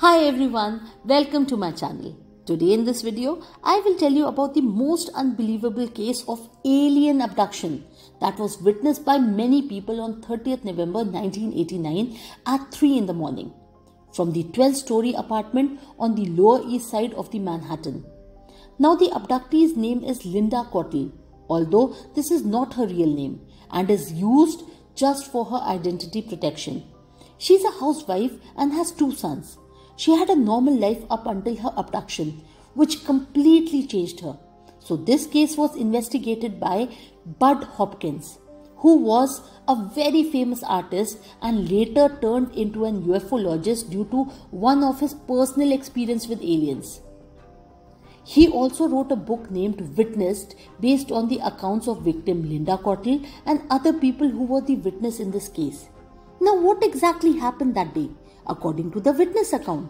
Hi everyone, welcome to my channel. Today in this video, I will tell you about the most unbelievable case of alien abduction that was witnessed by many people on 30th November 1989 at 3 in the morning from the 12-story apartment on the Lower East Side of the Manhattan. Now the abductee's name is Linda Cortile, although this is not her real name and is used just for her identity protection. She's a housewife and has 2 sons. She had a normal life up until her abduction, which completely changed her. So this case was investigated by Bud Hopkins, who was a very famous artist and later turned into an ufologist due to one of his personal experience with aliens. He also wrote a book named Witnessed based on the accounts of victim Linda Cortile and other people who were the witness in this case. Now what exactly happened that day? According to the witness account.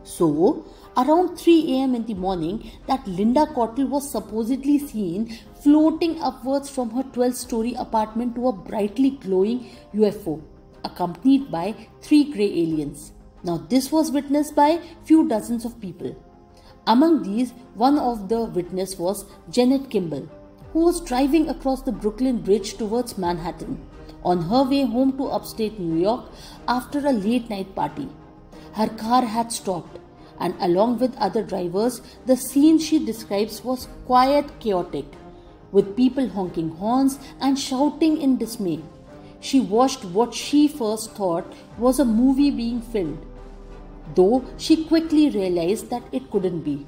So, around 3 a.m. in the morning, that Linda Cortile was supposedly seen floating upwards from her 12-story apartment to a brightly glowing UFO, accompanied by 3 grey aliens. Now, this was witnessed by few dozens of people. Among these, one of the witnesses was Janet Kimball, who was driving across the Brooklyn Bridge towards Manhattan on her way home to upstate New York after a late night party. Her car had stopped, and along with other drivers, the scene she describes was quite chaotic, with people honking horns and shouting in dismay. She watched what she first thought was a movie being filmed, though she quickly realized that it couldn't be.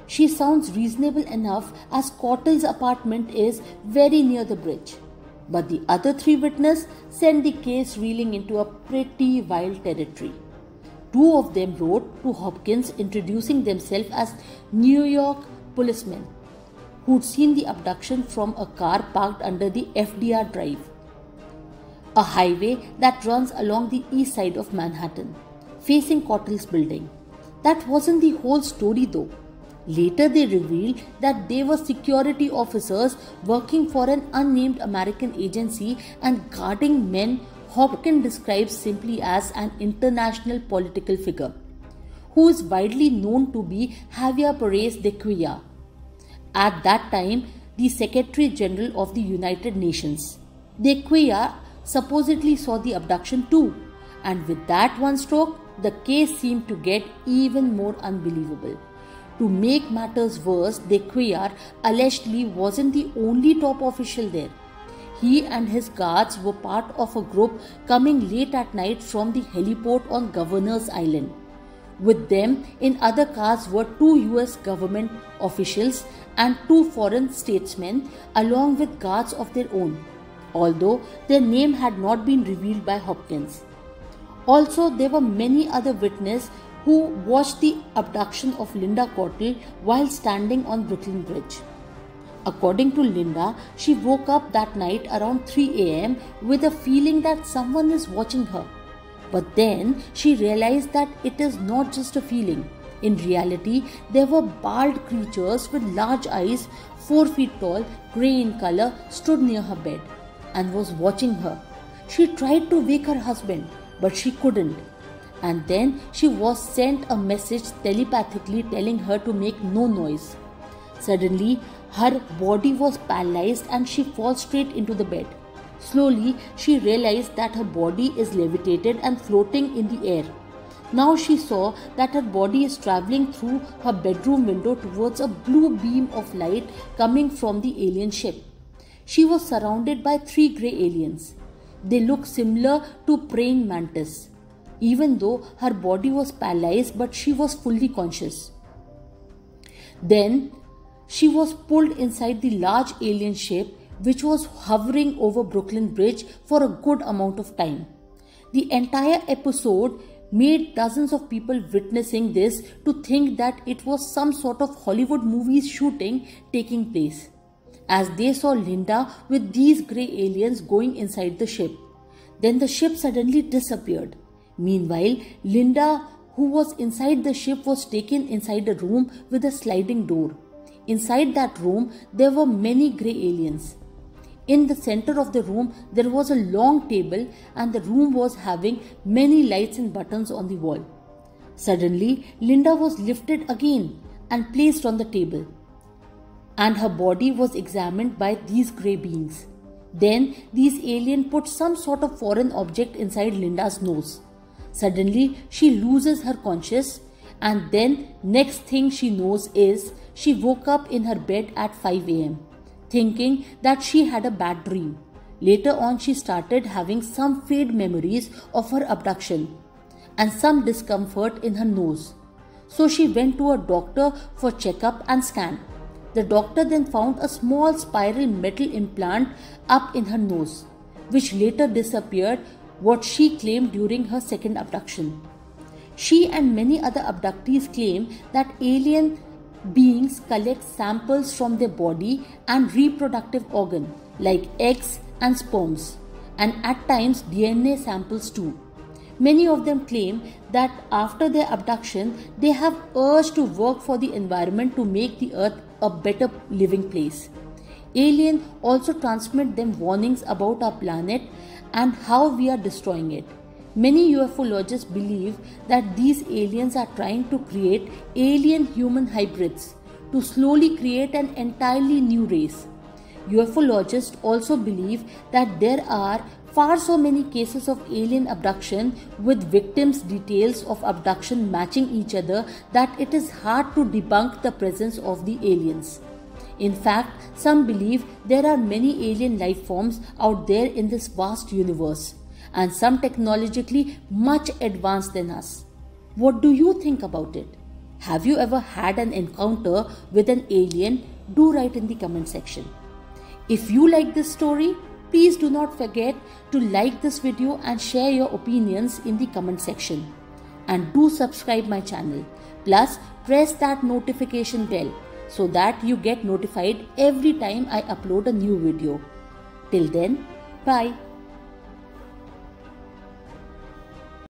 She sounds reasonable enough as Cortile's apartment is very near the bridge. But the other 3 witnesses sent the case reeling into a pretty wild territory. 2 of them wrote to Hopkins introducing themselves as New York policemen who'd seen the abduction from a car parked under the FDR Drive, a highway that runs along the east side of Manhattan, facing Cortile's building. That wasn't the whole story though. Later they revealed that they were security officers working for an unnamed American agency and guarding men Hopkins describes simply as an international political figure, who is widely known to be Javier Perez de Cuellar, at that time the Secretary General of the United Nations. De Cuellar supposedly saw the abduction too, and with that one stroke, the case seemed to get even more unbelievable. To make matters worse, De Cuellar allegedly wasn't the only top official there. He and his guards were part of a group coming late at night from the heliport on Governor's Island. With them in other cars were 2 US government officials and 2 foreign statesmen along with guards of their own, although their name had not been revealed by Hopkins. Also, there were many other witnesses who watched the abduction of Linda Cortile while standing on Brooklyn Bridge. According to Linda, she woke up that night around 3 a.m. with a feeling that someone is watching her. But then she realized that it is not just a feeling. In reality, there were bald creatures with large eyes, 4 feet tall, grey in color, stood near her bed and was watching her. She tried to wake her husband, but she couldn't. And then she was sent a message telepathically telling her to make no noise. Suddenly, her body was paralyzed and she falls straight into the bed. Slowly, she realized that her body is levitated and floating in the air. Now she saw that her body is traveling through her bedroom window towards a blue beam of light coming from the alien ship. She was surrounded by 3 grey aliens. They looked similar to praying mantis, even though her body was paralyzed, but she was fully conscious. Then she was pulled inside the large alien ship which was hovering over Brooklyn Bridge for a good amount of time. The entire episode made dozens of people witnessing this to think that it was some sort of Hollywood movie shooting taking place, as they saw Linda with these grey aliens going inside the ship. Then the ship suddenly disappeared. Meanwhile, Linda, who was inside the ship, was taken inside a room with a sliding door. Inside that room, there were many grey aliens. In the center of the room, there was a long table and the room was having many lights and buttons on the wall. Suddenly, Linda was lifted again and placed on the table, and her body was examined by these grey beings. Then, these aliens put some sort of foreign object inside Linda's nose. Suddenly, she loses her conscious, and then next thing she knows is she woke up in her bed at 5 a.m. thinking that she had a bad dream. Later on, she started having some vague memories of her abduction and some discomfort in her nose. So she went to a doctor for checkup and scan. The doctor then found a small spiral metal implant up in her nose, which later disappeared, what she claimed during her second abduction. She and many other abductees claim that alien beings collect samples from their body and reproductive organ like eggs and sperms, and at times DNA samples too. Many of them claim that after their abduction, they have urge to work for the environment to make the earth a better living place. Aliens also transmit them warnings about our planet and how we are destroying it. Many ufologists believe that these aliens are trying to create alien-human hybrids to slowly create an entirely new race. Ufologists also believe that there are far so many cases of alien abduction with victims' details of abduction matching each other that it is hard to debunk the presence of the aliens. In fact, some believe there are many alien life forms out there in this vast universe, and some technologically much advanced than us. What do you think about it? Have you ever had an encounter with an alien? Do write in the comment section. If you like this story, please do not forget to like this video and share your opinions in the comment section. And do subscribe my channel. Plus, press that notification bell so that you get notified every time I upload a new video. Till then, bye.